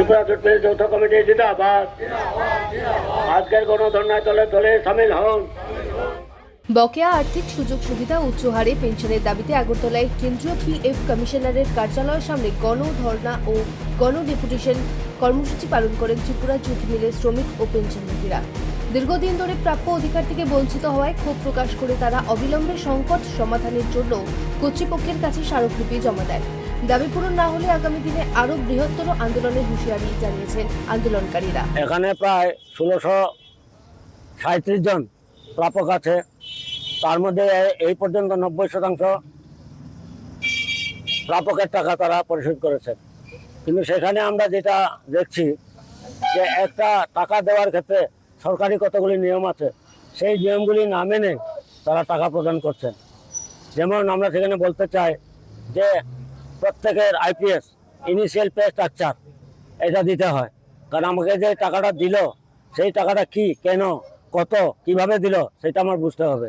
ত্রিপুরা জোটমেল যৌথ কমিটি জিন্দাবাদ। আজকের গণধর্নায় দলে দলে সামিল হন। বকেয়া আর্থিক সুযোগ সুবিধা উচ্চ হারে পেনশনের দাবিতে আগরতলায় কেন্দ্রীয় পিএফ কমিশনারের কার্যালয়ের সামনে গণধর্না ও গণডেপুটেশন কর্মসূচি পালন করেন ত্রিপুরা জুট মিলের শ্রমিক ও পেনশনভোগীরা। দীর্ঘদিন ধরে প্রাপ্য অধিকার থেকে বঞ্চিত হওয়ায় ক্ষোভ প্রকাশ করে তারা অবিলম্বে সংকট সমাধানের জন্য কর্তৃপক্ষের কাছে স্মারকলিপি জমা দেন। দাবি পূরণ না হলে আগামী দিনে আরো বৃহত্তর আন্দোলনের হুঁশিয়ারি জানিয়েছেন আন্দোলনকারীরা। এখানে প্রায় ১৬37 জন প্রাপক আছে, তার মধ্যে এই পর্যন্ত ৯০% প্রাপকের টাকা তারা পরিশোধ করেছে। কিন্তু সেখানে আমরা যেটা দেখছি যে একটা টাকা দেওয়ার ক্ষেত্রে সরকারি কতগুলি নিয়ম আছে, সেই নিয়মগুলি না মেনে তারা টাকা প্রদান করছেন। যেমন আমরা সেখানে বলতে চাই যে প্রত্যেকের আইপিএস ইনিশিয়াল পে স্ট্রাকচার এটা দিতে হয়, কারণ আমাকে যে টাকাটা দিল সেই টাকাটা কি, কেন, কত, কিভাবে দিল সেটা আমার বুঝতে হবে।